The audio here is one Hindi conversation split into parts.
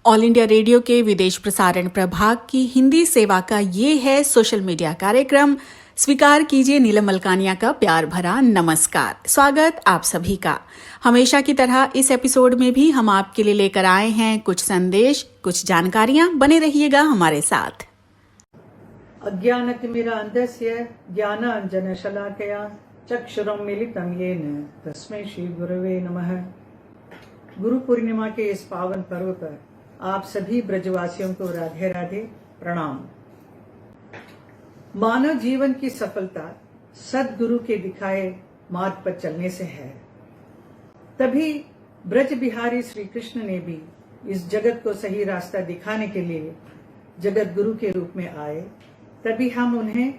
ऑल इंडिया रेडियो के विदेश प्रसारण प्रभाग की हिंदी सेवा का ये है सोशल मीडिया कार्यक्रम। स्वीकार कीजिए नीलम मलकानिया का प्यार भरा नमस्कार। स्वागत आप सभी का। हमेशा की तरह इस एपिसोड में भी हम आपके लिए लेकर आए हैं कुछ संदेश, कुछ जानकारियां। बने रहिएगा हमारे साथ। अज्ञानतिमिरान्धस्य ज्ञानाञ्जनशलाकया चक्षुरुन्मीलितं येन तस्मै श्री गुरवे नमः। गुरु पूर्णिमा के इस पावन पर्व पर आप सभी ब्रजवासियों को राधे राधे प्रणाम। मानव जीवन की सफलता सद्गुरु के दिखाए मार्ग पर चलने से है। तभी ब्रज बिहारी श्री कृष्ण ने भी इस जगत को सही रास्ता दिखाने के लिए जगत गुरु के रूप में आए। तभी हम उन्हें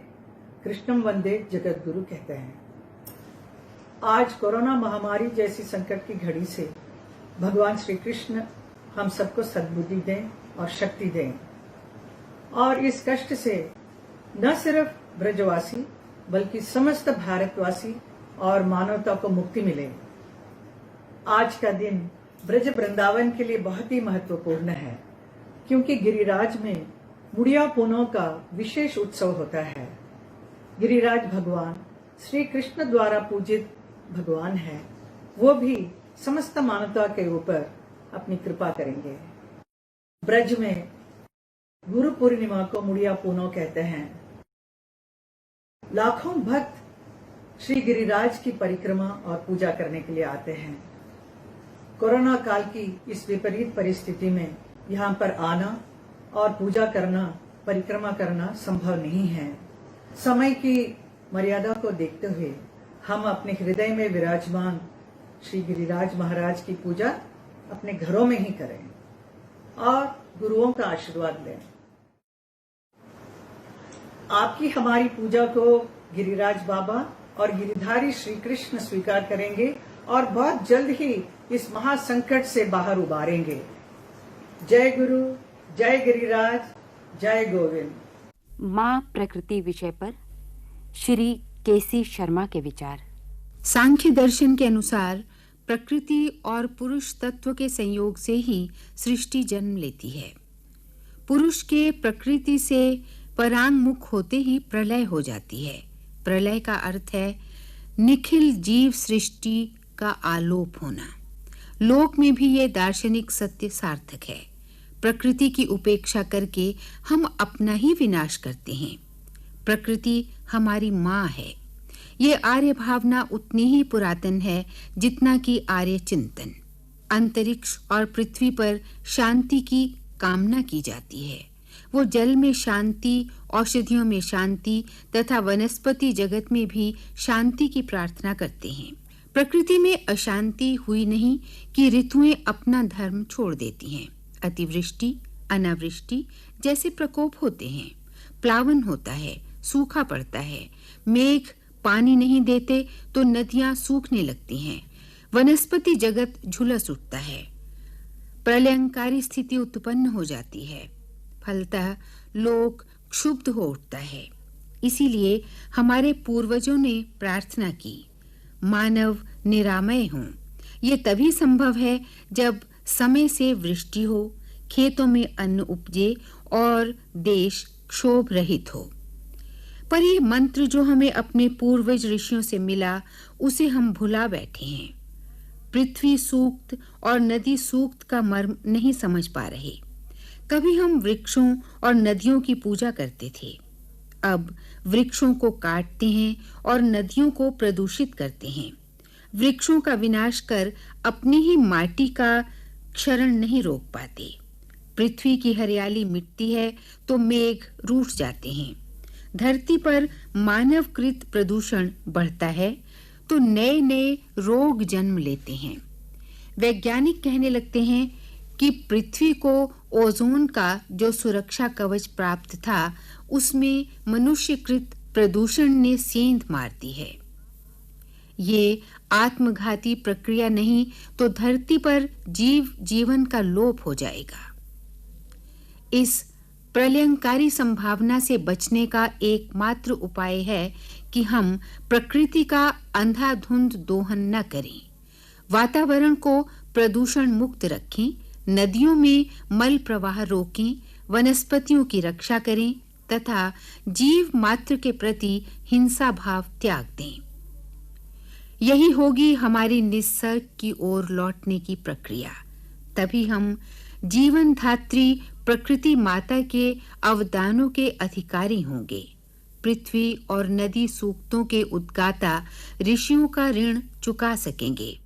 कृष्णम वंदे जगत गुरु कहते हैं। आज कोरोना महामारी जैसी संकट की घड़ी से भगवान श्री कृष्ण हम सबको सद्बुद्धि दें और शक्ति दें, और इस कष्ट से न सिर्फ ब्रजवासी बल्कि समस्त भारतवासी और मानवता को मुक्ति मिले। आज का दिन ब्रज वृंदावन के लिए बहुत ही महत्वपूर्ण है, क्योंकि गिरिराज में मुड़िया पूनों का विशेष उत्सव होता है। गिरिराज भगवान श्री कृष्ण द्वारा पूजित भगवान है। वो भी समस्त मानवता के ऊपर अपनी कृपा करेंगे। ब्रज में गुरु पूर्णिमा को मुड़िया पूनो कहते हैं। लाखों भक्त श्री गिरिराज की परिक्रमा और पूजा करने के लिए आते हैं। कोरोना काल की इस विपरीत परिस्थिति में यहाँ पर आना और पूजा करना, परिक्रमा करना संभव नहीं है। समय की मर्यादा को देखते हुए हम अपने हृदय में विराजमान श्री गिरिराज महाराज की पूजा अपने घरों में ही करें और गुरुओं का आशीर्वाद लें। आपकी हमारी पूजा को गिरिराज बाबा और गिरिधारी श्री कृष्ण स्वीकार करेंगे और बहुत जल्द ही इस महासंकट से बाहर उबारेंगे। जय गुरु, जय गिरिराज, जय गोविंद। माँ प्रकृति विषय पर श्री केसी शर्मा के विचार। सांख्य दर्शन के अनुसार प्रकृति और पुरुष तत्व के संयोग से ही सृष्टि जन्म लेती है। पुरुष के प्रकृति से परांगमुख होते ही प्रलय हो जाती है। प्रलय का अर्थ है निखिल जीव सृष्टि का आलोप होना। लोक में भी ये दार्शनिक सत्य सार्थक है। प्रकृति की उपेक्षा करके हम अपना ही विनाश करते हैं। प्रकृति हमारी माँ है। ये आर्य भावना उतनी ही पुरातन है जितना कि आर्य चिंतन। अंतरिक्ष और पृथ्वी पर शांति की कामना की जाती है। वो जल में शांति, औषधियों में शांति तथा वनस्पति जगत में भी शांति की प्रार्थना करते हैं। प्रकृति में अशांति हुई नहीं कि ऋतुएं अपना धर्म छोड़ देती हैं। अतिवृष्टि, अनावृष्टि जैसे प्रकोप होते हैं। प्लावन होता है, सूखा पड़ता है। मेघ पानी नहीं देते तो नदियां सूखने लगती हैं। वनस्पति जगत झुलस उठता है। प्रलयंकारी स्थिति उत्पन्न हो जाती है। फलतः लोक क्षुब्ध हो उठता है। इसीलिए हमारे पूर्वजों ने प्रार्थना की, मानव निरामय हो। ये तभी संभव है जब समय से वृष्टि हो, खेतों में अन्न उपजे और देश क्षोभ रहित हो। पर ये मंत्र जो हमें अपने पूर्वज ऋषियों से मिला, उसे हम भुला बैठे हैं। पृथ्वी सूक्त और नदी सूक्त का मर्म नहीं समझ पा रहे। कभी हम वृक्षों और नदियों की पूजा करते थे। अब वृक्षों को काटते हैं और नदियों को प्रदूषित करते हैं। वृक्षों का विनाश कर अपनी ही माटी का क्षरण नहीं रोक पाते। पृथ्वी की हरियाली मिटती है तो मेघ रूठ जाते हैं। धरती पर मानवकृत प्रदूषण बढ़ता है तो नए नए रोग जन्म लेते हैं। वैज्ञानिक कहने लगते हैं कि पृथ्वी को ओजोन का जो सुरक्षा कवच प्राप्त था, उसमें मनुष्यकृत प्रदूषण ने सेंध मार दी है। ये आत्मघाती प्रक्रिया नहीं तो धरती पर जीवन का लोप हो जाएगा। इस प्रलयंकारी संभावना से बचने का एकमात्र उपाय है कि हम प्रकृति का अंधाधुंध दोहन न करें। वातावरण को प्रदूषण मुक्त रखें, नदियों में मल प्रवाह रोकें, वनस्पतियों की रक्षा करें तथा जीव मात्र के प्रति हिंसा भाव त्याग दें। यही होगी हमारी निसर्ग की ओर लौटने की प्रक्रिया। तभी हम जीवन धात्री प्रकृति माता के अवदानों के अधिकारी होंगे। पृथ्वी और नदी सूक्तों के उद्गाता ऋषियों का ऋण चुका सकेंगे।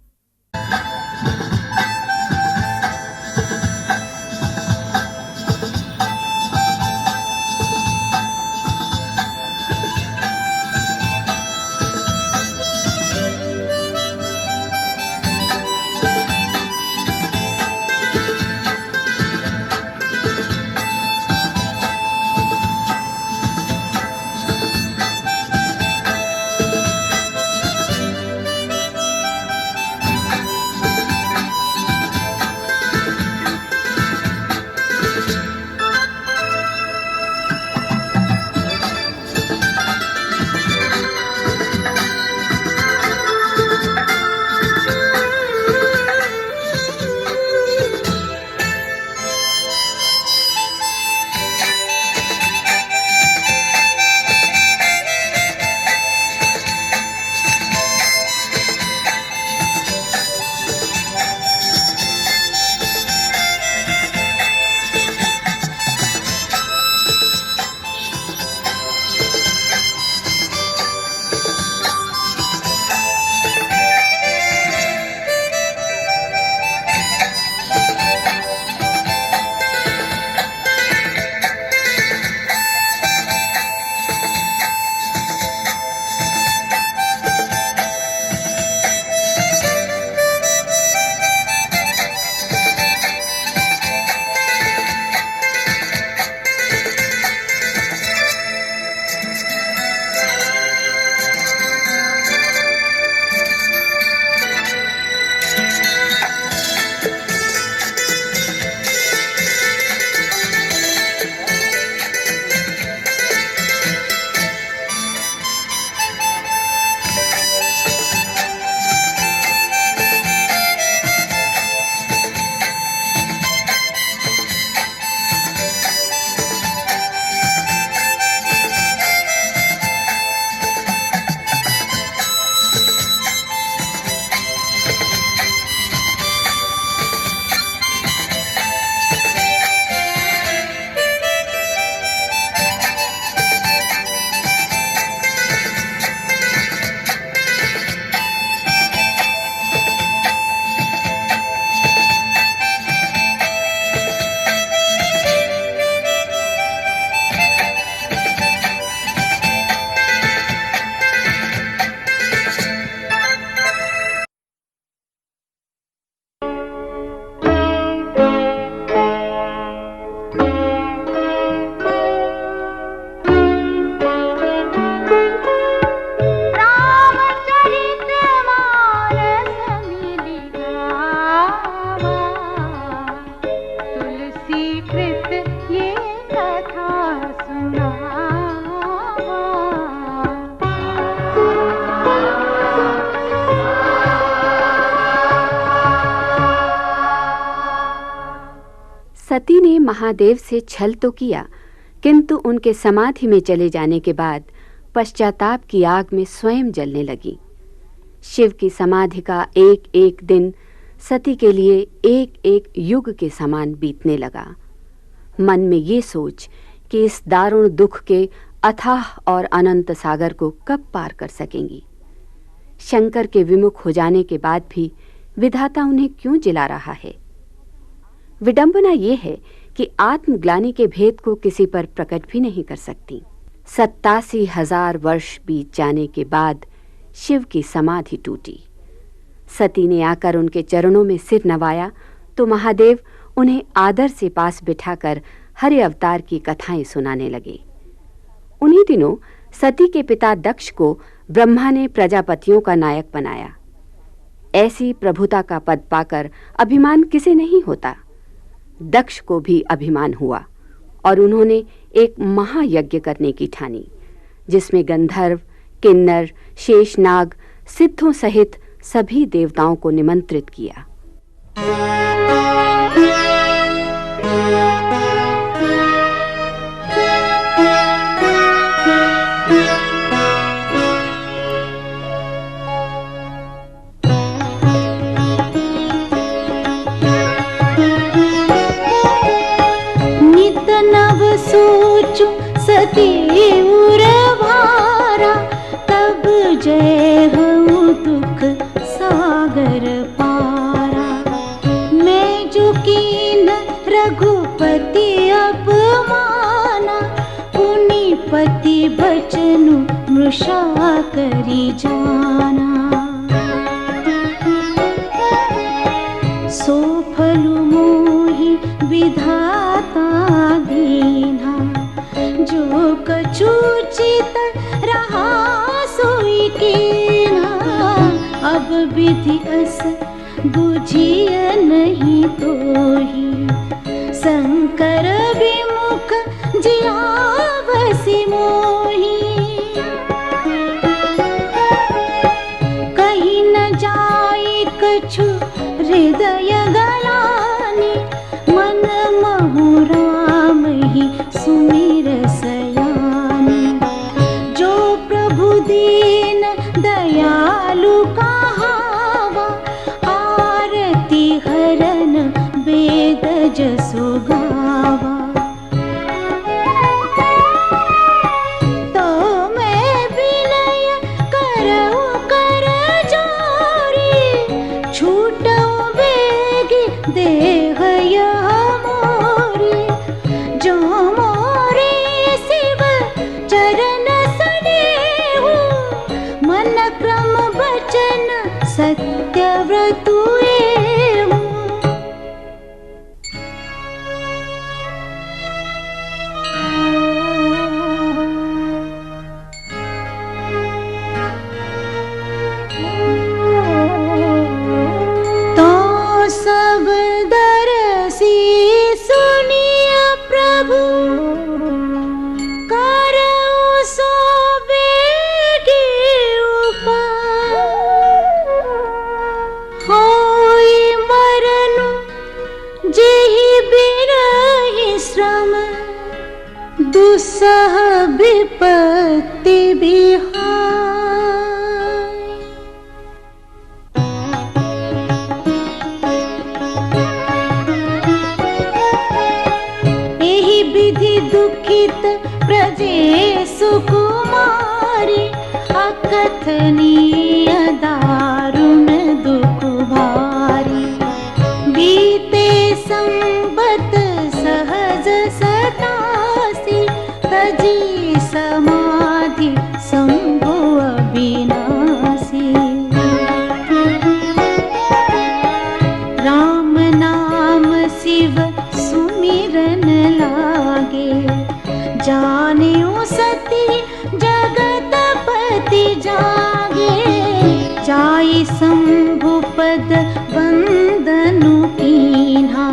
सती ने महादेव से छल तो किया, किंतु उनके समाधि में चले जाने के बाद पश्चाताप की आग में स्वयं जलने लगी। शिव की समाधि का एक एक दिन सती के लिए एक एक युग के समान बीतने लगा। मन में ये सोच कि इस दारुण दुख के अथाह और अनंत सागर को कब पार कर सकेंगी। शंकर के विमुख हो जाने के बाद भी विधाता उन्हें क्यों जिला रहा है। विडंबना ये है कि आत्मग्लानि के भेद को किसी पर प्रकट भी नहीं कर सकती। 87,000 वर्ष बीत जाने के बाद शिव की समाधि टूटी। सती ने आकर उनके चरणों में सिर नवाया तो महादेव उन्हें आदर से पास बिठाकर हरि अवतार की कथाएं सुनाने लगे। उन्हीं दिनों सती के पिता दक्ष को ब्रह्मा ने प्रजापतियों का नायक बनाया। ऐसी प्रभुता का पद पाकर अभिमान किसे नहीं होता। दक्ष को भी अभिमान हुआ और उन्होंने एक महायज्ञ करने की ठानी, जिसमें गंधर्व, किन्नर, शेषनाग, सिद्धों सहित सभी देवताओं को निमंत्रित किया। सती उर्वारा, तब जय हूँ दुख सागर पारा। मैं जो कीन रघुपति अपमाना, पुनिपति बचनु मृषा करी जाना। सो फलु मोहि विधाता दीना, जो कछु चित रहा सोई कीना। अब विधि अस बुझिय नहीं तोहि, शंकर विमुख जियावसि मोहि। कहीं न जाए कछु हृदय गलानी, मन महु राम ही सुमिर सयानी। जो प्रभु दीन दयालु कहावा, आरती हरन वेद जसु गावा। तो मैं विनय करऊ कर जोरी, छूटऊ बेगी देह यह मोरी। जो मोरे शिव चरण सनेहु, मन क्रम वचन सत्य व्रतु एहु। तो सब दरसी सुनिय प्रभु, करऊ सो बेगी उपाय। होई मरनु जेहि बिरहि श्रम, दुस्सह विपत्ति बिहाय। एहि विधि दुखित प्रजेशु कुमारी, अकथनीय दारुण दुख भारी। बीते संबत सहज सतासी, तजी समाधि शंभु अविनाशी। राम नाम शिव सुमिरन लागे, जानियो सती जगतपति जागे। जाई शंभु पद वंदनु कीन्हा,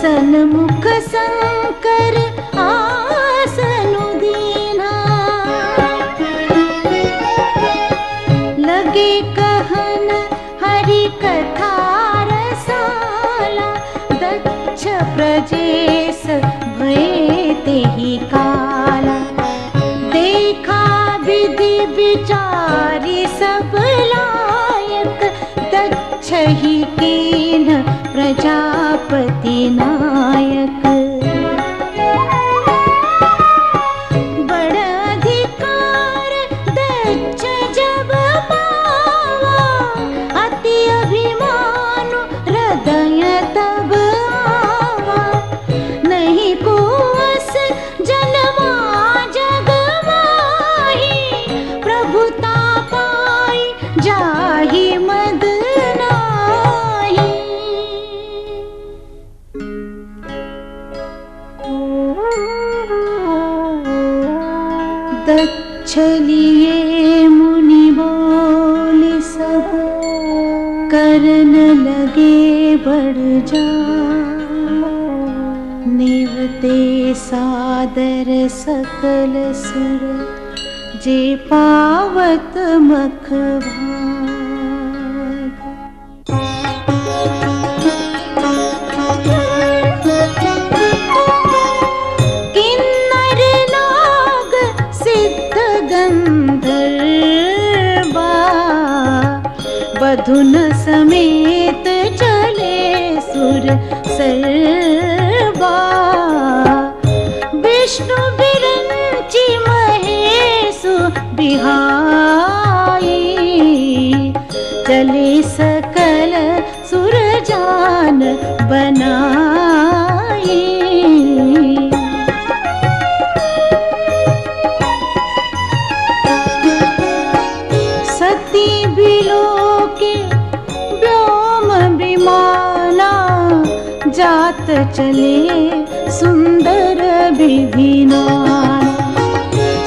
सन्मुख शंकर आसनु दीन्हा। लगे कहन हरि कथा रसाला, दक्ष प्रजेश भये तेहि काला। देखा विधि विचारी सब लायक, दक्ष ही कीन प्रजापति नायक। बड़ अधिकार दक्ष जब पावा, अति अभिमानु हृदय तब आवा। नहीं को अस जन्मा जग माही, प्रभुता पाई जाहि मद नाही। दक्ष लिए मुनि बोले सब, करन लगे बढ़ जा। निवते सादर सकल सुर, जे पावत मख भाग। किन्नर नाग सिद्ध गंधर्वा, बधुन समेत चले सुर सर्वा। विष्णु बिरन बनाई। सती बिलोके व्योम विमाना, जात चले सुंदर विधिनाना।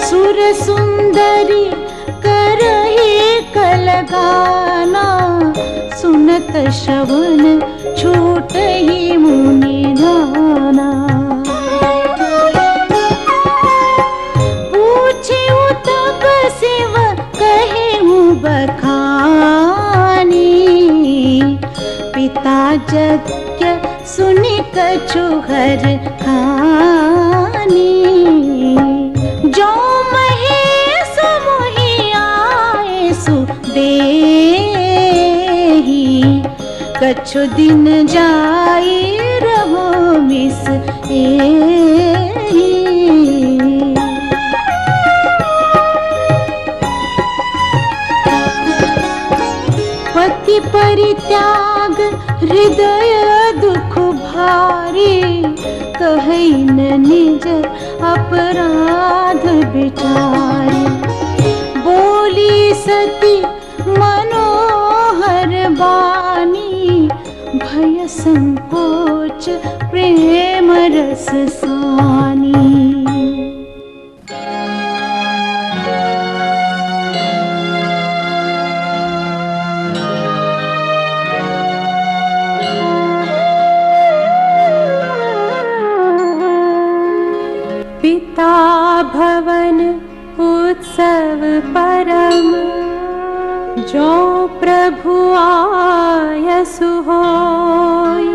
सुर सुंदरी करही कलगाना, सुनत श्रवण छूटहि मुनि नाना। पूछिउ तब शिव कहेउ बखानी, पिता यज्ञ सुनि कछु हर खानी। जो महेश मोहि आए सुदेहि, कछु दिन जाई रहो मिस एहि। पति परित्याग हृदय दुख भारी, कहै न निज अपराध विचारी। बोली सती मनोहर बानी, भय संकोच प्रेम रस सानी। पिता भवन उत्सव परम, जो प्रभु आयसु होई।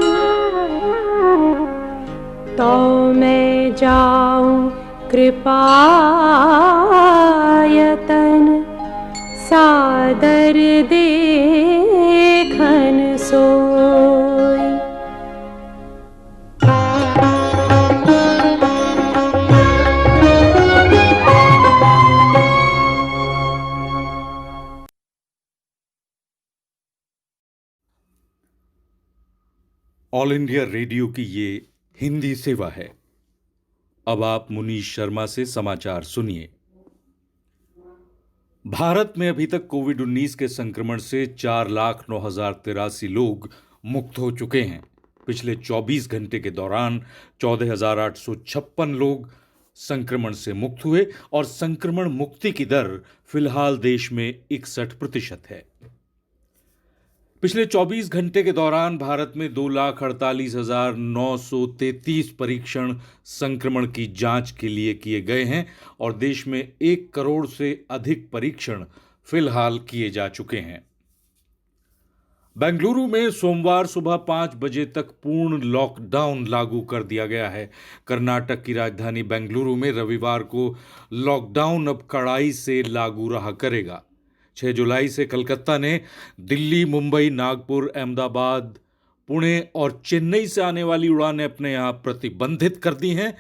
तो मैं जाऊं कृपायतन, सादर देखन सोई। ऑल इंडिया रेडियो की ये हिंदी सेवा है। अब आप मुनीश शर्मा से समाचार सुनिए। भारत में अभी तक कोविड-19 के संक्रमण से 4,09,083 लोग मुक्त हो चुके हैं। पिछले 24 घंटे के दौरान 14,856 लोग संक्रमण से मुक्त हुए और संक्रमण मुक्ति की दर फिलहाल देश में 61% है। पिछले 24 घंटे के दौरान भारत में 2,48,933 परीक्षण संक्रमण की जांच के लिए किए गए हैं और देश में 1 करोड़ से अधिक परीक्षण फिलहाल किए जा चुके हैं। बेंगलुरु में सोमवार सुबह 5 बजे तक पूर्ण लॉकडाउन लागू कर दिया गया है। कर्नाटक की राजधानी बेंगलुरु में रविवार को लॉकडाउन अब कड़ाई से लागू रहा करेगा। 6 जुलाई से कलकत्ता ने दिल्ली, मुंबई, नागपुर, अहमदाबाद, पुणे और चेन्नई से आने वाली उड़ानें अपने यहां प्रतिबंधित कर दी हैं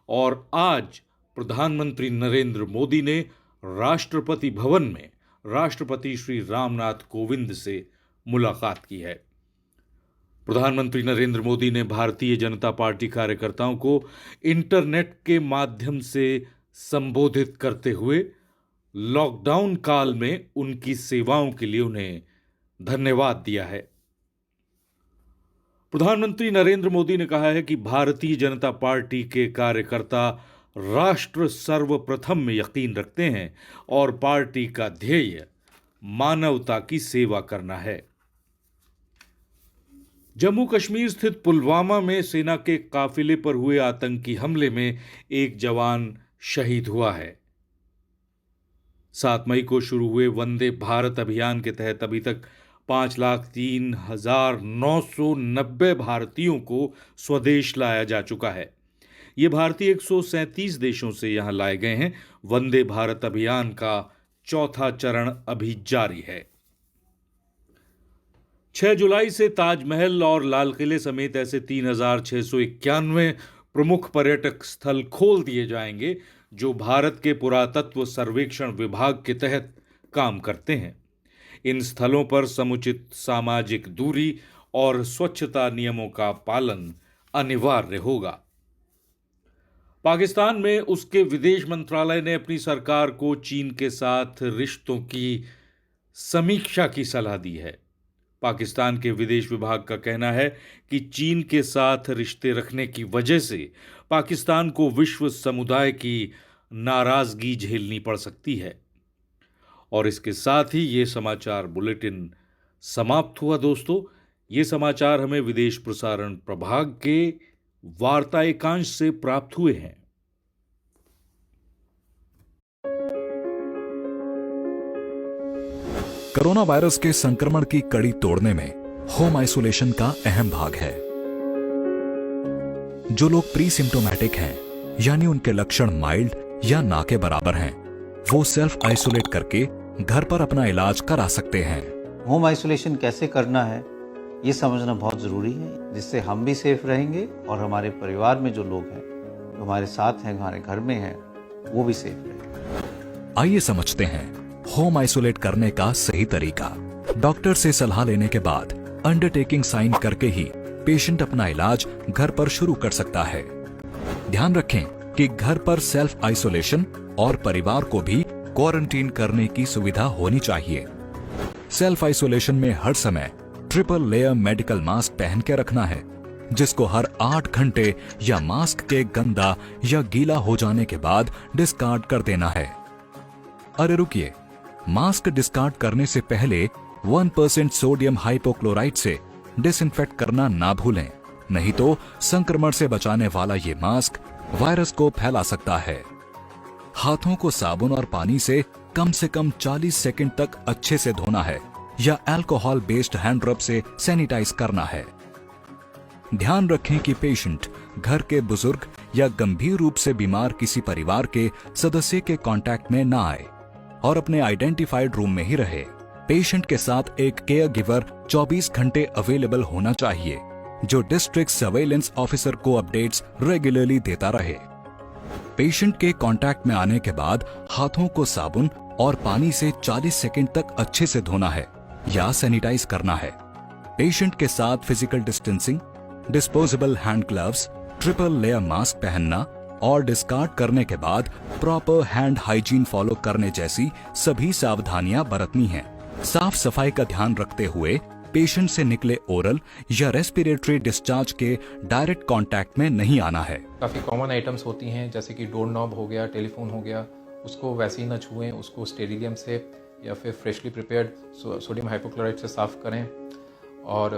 और आज प्रधानमंत्री नरेंद्र मोदी ने राष्ट्रपति भवन में राष्ट्रपति श्री रामनाथ कोविंद से मुलाकात की है। प्रधानमंत्री नरेंद्र मोदी ने भारतीय जनता पार्टी कार्यकर्ताओं को इंटरनेट के माध्यम से संबोधित करते हुए लॉकडाउन काल में उनकी सेवाओं के लिए उन्हें धन्यवाद दिया है। प्रधानमंत्री नरेंद्र मोदी ने कहा है कि भारतीय जनता पार्टी के कार्यकर्ता राष्ट्र सर्वप्रथम में यकीन रखते हैं और पार्टी का ध्येय मानवता की सेवा करना है। जम्मू कश्मीर स्थित पुलवामा में सेना के काफिले पर हुए आतंकी हमले में एक जवान शहीद हुआ है। 7 मई को शुरू हुए वंदे भारत अभियान के तहत अभी तक 5,03,990 भारतीयों को स्वदेश लाया जा चुका है। ये भारतीय 137 देशों से यहां लाए गए हैं। वंदे भारत अभियान का चौथा चरण अभी जारी है। 6 जुलाई से ताजमहल और लाल किले समेत ऐसे 3,691 प्रमुख पर्यटक स्थल खोल दिए जाएंगे जो भारत के पुरातत्व सर्वेक्षण विभाग के तहत काम करते हैं। इन स्थलों पर समुचित सामाजिक दूरी और स्वच्छता नियमों का पालन अनिवार्य होगा। पाकिस्तान में उसके विदेश मंत्रालय ने अपनी सरकार को चीन के साथ रिश्तों की समीक्षा की सलाह दी है। पाकिस्तान के विदेश विभाग का कहना है कि चीन के साथ रिश्ते रखने की वजह से पाकिस्तान को विश्व समुदाय की नाराजगी झेलनी पड़ सकती है। और इसके साथ ही ये समाचार बुलेटिन समाप्त हुआ। दोस्तों, ये समाचार हमें विदेश प्रसारण प्रभाग के वार्ता एकांश से प्राप्त हुए हैं। कोरोना वायरस के संक्रमण की कड़ी तोड़ने में होम आइसोलेशन का अहम भाग है। जो लोग प्री सिम्टोमैटिक हैं, यानी उनके लक्षण माइल्ड या ना के बराबर हैं, वो सेल्फ आइसोलेट करके घर पर अपना इलाज करा सकते हैं। होम आइसोलेशन कैसे करना है ये समझना बहुत ज़रूरी है, जिससे हम भी सेफ रहेंगे और हमारे परिवार में जो लोग हैं, जो हमारे साथ हैं, हमारे घर में हैं, वो भी सेफ रहेंगे। आइए समझते हैं होम आइसोलेट करने का सही तरीका। डॉक्टर से सलाह लेने के बाद अंडरटेकिंग साइन करके ही पेशेंट अपना इलाज घर पर शुरू कर सकता है। ध्यान रखें कि घर पर सेल्फ आइसोलेशन और परिवार को भी क्वारंटीन करने की सुविधा होनी चाहिए। सेल्फ आइसोलेशन में हर समय ट्रिपल लेयर मेडिकल मास्क पहन के रखना है, जिसको हर 8 घंटे या मास्क के गंदा या गीला हो जाने के बाद डिस्कार्ड कर देना है। अरे रुकिए, मास्क डिस्कार्ड करने से पहले 1% सोडियम हाइपोक्लोराइट से डिसइंफेक्ट करना ना भूलें, नहीं तो संक्रमण से बचाने वाला ये मास्क वायरस को फैला सकता है। हाथों को साबुन और पानी से कम 40 सेकंड तक अच्छे से धोना है या अल्कोहल बेस्ड हैंड रब से सैनिटाइज करना है। ध्यान रखें कि पेशेंट घर के बुजुर्ग या गंभीर रूप से बीमार किसी परिवार के सदस्य के कांटेक्ट में ना आए और अपने आइडेंटिफाइड रूम में ही रहे। पेशेंट के साथ एक केयर गिवर 24 घंटे अवेलेबल होना चाहिए, जो डिस्ट्रिक्ट सर्वेलेंस ऑफिसर को अपडेट्स रेगुलरली देता रहे। पेशेंट के कांटेक्ट में आने के बाद हाथों को साबुन और पानी से 40 सेकंड तक अच्छे से धोना है या सैनिटाइज करना है। पेशेंट के साथ physical distancing, disposable hand gloves, triple layer mask पहनना और डिस्कार्ड करने के बाद प्रॉपर हैंड हाइजीन फॉलो करने जैसी सभी सावधानियां बरतनी हैं। साफ सफाई का ध्यान रखते हुए पेशेंट से निकले ओरल या रेस्पिरेटरी डिस्चार्ज के डायरेक्ट कांटेक्ट में नहीं आना है। काफ़ी कॉमन आइटम्स होती हैं, जैसे कि डोर नॉब हो गया, टेलीफोन हो गया, उसको वैसे ही न छुएं, उसको स्टेरिलियम से या फिर फ्रेशली प्रिपेयर्ड सोडियम हाइपोक्लोराइट से साफ़ करें। और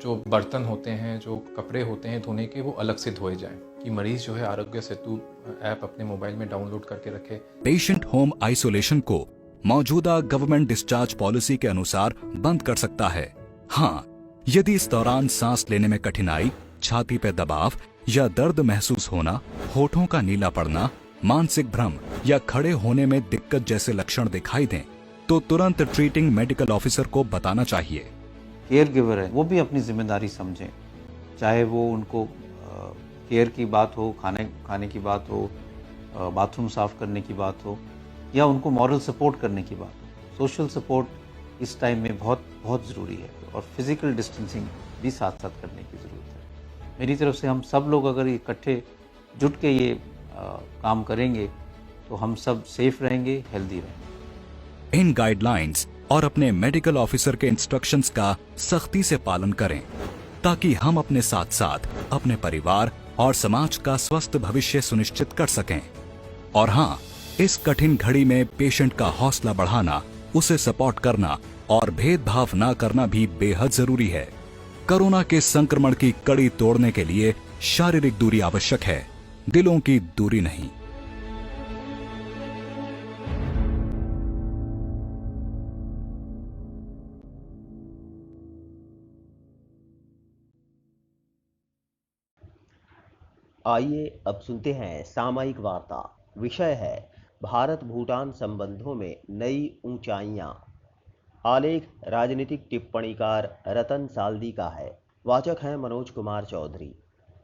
जो बर्तन होते हैं, जो कपड़े होते हैं धोने के, वो अलग से धोए जाएं। कि मरीज जो है आरोग्य सेतु ऐप अपने मोबाइल में डाउनलोड करके रखे। पेशेंट होम आइसोलेशन को मौजूदा गवर्नमेंट डिस्चार्ज पॉलिसी के अनुसार बंद कर सकता है। हाँ, यदि इस दौरान सांस लेने में कठिनाई, छाती पे दबाव या दर्द महसूस होना, होठों का नीला पड़ना, मानसिक भ्रम या खड़े होने में दिक्कत जैसे लक्षण दिखाई दें, तो तुरंत ट्रीटिंग मेडिकल ऑफिसर को बताना चाहिए। केयर गिवर है, वो भी अपनी जिम्मेदारी समझें, चाहे वो उनको केयर की बात हो, खाने की बात हो, बाथरूम साफ करने की बात हो, या उनको मॉरल सपोर्ट करने की बात हो। सोशल सपोर्ट इस टाइम में बहुत बहुत ज़रूरी है और फिजिकल डिस्टेंसिंग भी साथ साथ करने की ज़रूरत है। मेरी तरफ से हम सब लोग अगर इकट्ठे जुट के ये काम करेंगे तो हम सब सेफ रहेंगे, हेल्दी रहेंगे। इन गाइडलाइंस और अपने मेडिकल ऑफिसर के इंस्ट्रक्शंस का सख्ती से पालन करें, ताकि हम अपने साथ साथ अपने परिवार और समाज का स्वस्थ भविष्य सुनिश्चित कर सकें। और हाँ, इस कठिन घड़ी में पेशेंट का हौसला बढ़ाना, उसे सपोर्ट करना और भेदभाव ना करना भी बेहद जरूरी है। कोरोना के संक्रमण की कड़ी तोड़ने के लिए शारीरिक दूरी आवश्यक है, दिलों की दूरी नहीं। आइए अब सुनते हैं सामयिक वार्ता। विषय है भारत भूटान संबंधों में नई ऊंचाइयां। आलेख राजनीतिक टिप्पणीकार रतन साल्दी का है। वाचक हैं मनोज कुमार चौधरी।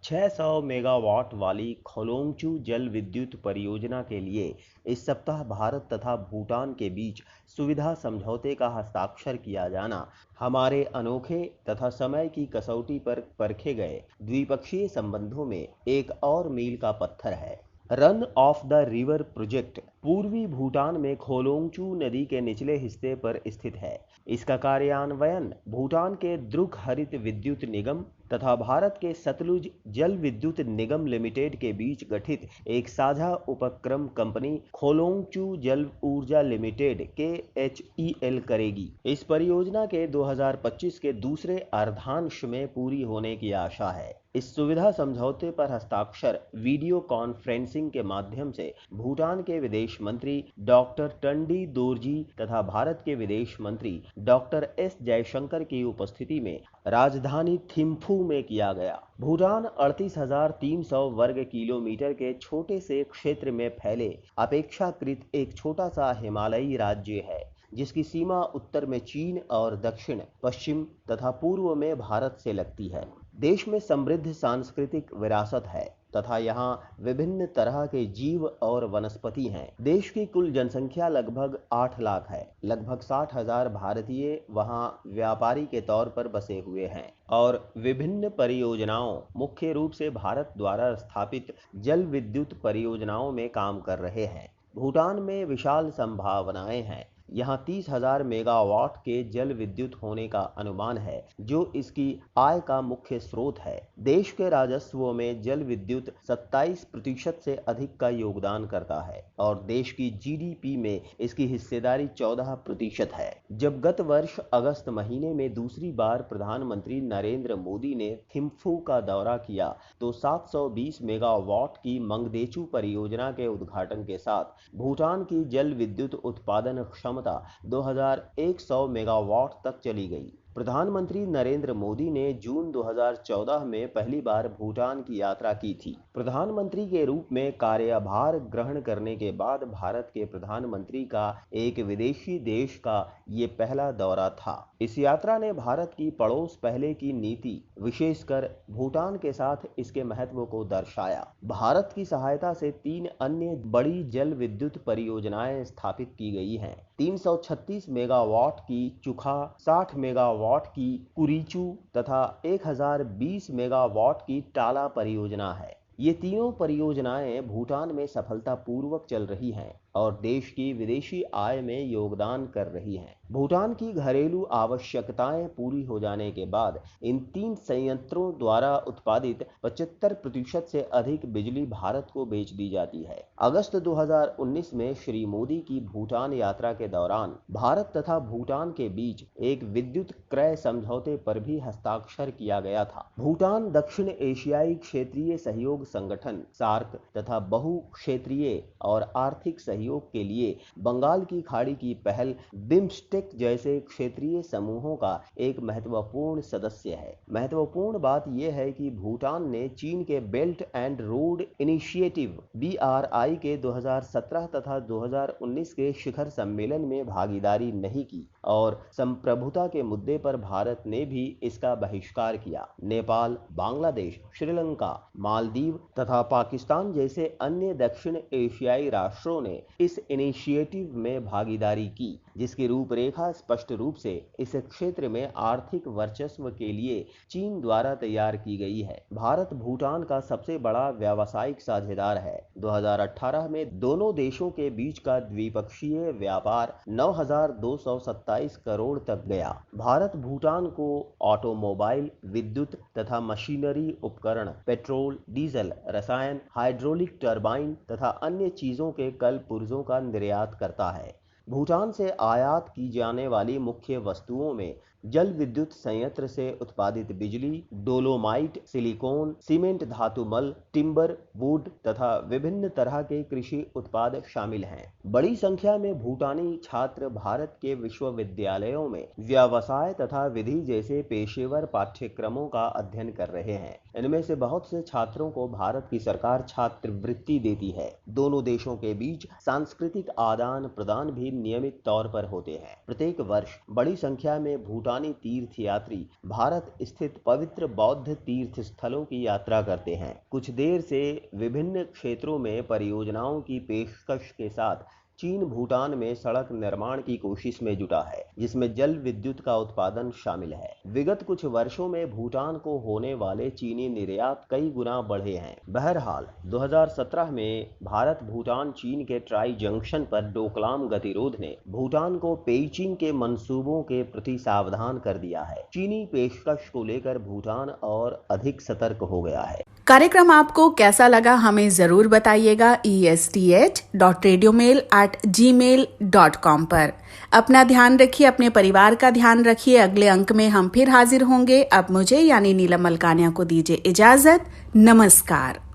600 मेगावाट वाली खोलोंगचू जल विद्युत परियोजना के लिए इस सप्ताह भारत तथा भूटान के बीच सुविधा समझौते का हस्ताक्षर किया जाना हमारे अनोखे तथा समय की कसौटी पर परखे गए द्विपक्षीय संबंधों में एक और मील का पत्थर है। Run of the river project पूर्वी भूटान में खोलोंगचू नदी के निचले हिस्से पर स्थित है। इसका कार्यान्वयन भूटान के द्रुक हरित विद्युत निगम तथा भारत के सतलुज जल विद्युत निगम लिमिटेड के बीच गठित एक साझा उपक्रम कंपनी खोलोंगचू जल ऊर्जा लिमिटेड KHEL करेगी। इस परियोजना के 2025 के दूसरे अर्धांश में पूरी होने की आशा है। इस सुविधा समझौते पर हस्ताक्षर वीडियो कॉन्फ्रेंसिंग के माध्यम से भूटान के विदेश मंत्री डॉक्टर टंडी दोरजी तथा भारत के विदेश मंत्री डॉक्टर S जयशंकर की उपस्थिति में राजधानी थिम्फू में किया गया। भूटान 38,300 वर्ग किलोमीटर के छोटे से क्षेत्र में फैले अपेक्षाकृत एक छोटा सा हिमालयी राज्य है, जिसकी सीमा उत्तर में चीन और दक्षिण पश्चिम तथा पूर्व में भारत से लगती है। देश में समृद्ध सांस्कृतिक विरासत है तथा यहाँ विभिन्न तरह के जीव और वनस्पति हैं। देश की कुल जनसंख्या लगभग 8 लाख है। लगभग 60,000 भारतीय वहाँ व्यापारी के तौर पर बसे हुए हैं और विभिन्न परियोजनाओं, मुख्य रूप से भारत द्वारा स्थापित जल विद्युत परियोजनाओं में काम कर रहे हैं। भूटान में विशाल संभावनाएं हैं। यहाँ 30,000 मेगावाट के जल विद्युत होने का अनुमान है, जो इसकी आय का मुख्य स्रोत है। देश के राजस्व में जल विद्युत 27% से अधिक का योगदान करता है और देश की GDP में इसकी हिस्सेदारी 14% है। जब गत वर्ष अगस्त महीने में दूसरी बार प्रधानमंत्री नरेंद्र मोदी ने थिम्फू का दौरा किया तो 720 मेगावाट की मंगदेचू परियोजना के उद्घाटन के साथ भूटान की जल विद्युत उत्पादन क्षमता 2100 मेगावाट तक चली गई। प्रधानमंत्री नरेंद्र मोदी ने जून 2014 में पहली बार भूटान की यात्रा की थी। प्रधानमंत्री के रूप में कार्यभार ग्रहण करने के बाद भारत के प्रधानमंत्री का एक विदेशी देश का ये पहला दौरा था। इस यात्रा ने भारत की पड़ोस पहले की नीति, विशेषकर भूटान के साथ इसके महत्व को दर्शाया। भारत की सहायता से 3 अन्य बड़ी जल विद्युत परियोजनाएं स्थापित की गई हैं। 336 मेगावाट की चुखा, 60 मेगावाट की कुरीचू तथा 1020 मेगावाट की टाला परियोजना है। ये तीनों परियोजनाएं भूटान में सफलतापूर्वक चल रही हैं और देश की विदेशी आय में योगदान कर रही हैं। भूटान की घरेलू आवश्यकताएं पूरी हो जाने के बाद इन 3 संयंत्रों द्वारा उत्पादित 75% से अधिक बिजली भारत को बेच दी जाती है। अगस्त 2019 में श्री मोदी की भूटान यात्रा के दौरान भारत तथा भूटान के बीच एक विद्युत क्रय समझौते पर भी हस्ताक्षर किया गया था। भूटान दक्षिण एशियाई क्षेत्रीय सहयोग संगठन सार्क तथा बहु क्षेत्रीय और आर्थिक सहयोग के लिए बंगाल की खाड़ी की पहल बिम्स्टेक जैसे क्षेत्रीय समूहों का एक महत्वपूर्ण सदस्य है। महत्वपूर्ण बात यह है कि भूटान ने चीन के belt and road initiative BRI के 2017 तथा 2019 के शिखर सम्मेलन में भागीदारी नहीं की और संप्रभुता के मुद्दे पर भारत ने भी इसका बहिष्कार किया। नेपाल, बांग्लादेश, श्रीलंका, मालदीव तथा पाकिस्तान जैसे अन्य दक्षिण एशियाई राष्ट्रों ने इस इनिशिएटिव में भागीदारी की, जिसकी रूपरेखा स्पष्ट रूप से इस क्षेत्र में आर्थिक वर्चस्व के लिए चीन द्वारा तैयार की गई है। भारत भूटान का सबसे बड़ा व्यावसायिक साझेदार है। 2018 में दोनों देशों के बीच का द्विपक्षीय व्यापार 9,227 करोड़ तक गया। भारत भूटान को ऑटोमोबाइल, विद्युत तथा मशीनरी उपकरण, पेट्रोल, डीजल, रसायन, हाइड्रोलिक टरबाइन तथा अन्य चीजों के कल पुर्जों का निर्यात करता है। भूटान से आयात की जाने वाली मुख्य वस्तुओं में जल विद्युत संयंत्र से उत्पादित बिजली, डोलोमाइट, सिलिकॉन, सीमेंट, धातुमल, टिम्बर, वुड तथा विभिन्न तरह के कृषि उत्पाद शामिल हैं। बड़ी संख्या में भूटानी छात्र भारत के विश्वविद्यालयों में व्यवसाय तथा विधि जैसे पेशेवर पाठ्यक्रमों का अध्ययन कर रहे हैं। इनमें से बहुत से छात्रों को भारत की सरकार छात्रवृत्ति देती है। दोनों देशों के बीच सांस्कृतिक आदान प्रदान भी नियमित तौर पर होते हैं। प्रत्येक वर्ष बड़ी संख्या में भूटान भूटानी तीर्थयात्री भारत स्थित पवित्र बौद्ध तीर्थ स्थलों की यात्रा करते हैं। कुछ देर से विभिन्न क्षेत्रों में परियोजनाओं की पेशकश के साथ चीन भूटान में सड़क निर्माण की कोशिश में जुटा है, जिसमें जल विद्युत का उत्पादन शामिल है। विगत कुछ वर्षों में भूटान को होने वाले चीनी निर्यात कई गुना बढ़े हैं। बहरहाल 2017 में भारत भूटान चीन के ट्राई जंक्शन पर डोकलाम गतिरोध ने भूटान को पेइचिंग के मंसूबों के प्रति सावधान कर दिया है। चीनी पेशकश को लेकर भूटान और अधिक सतर्क हो गया है। कार्यक्रम आपको कैसा लगा हमें जरूर बताइएगा esth.radiomail@gmail.com पर। अपना ध्यान रखिए, अपने परिवार का ध्यान रखिए। अगले अंक में हम फिर हाजिर होंगे। अब मुझे यानी नीलम मलकानिया को दीजिए इजाजत। नमस्कार।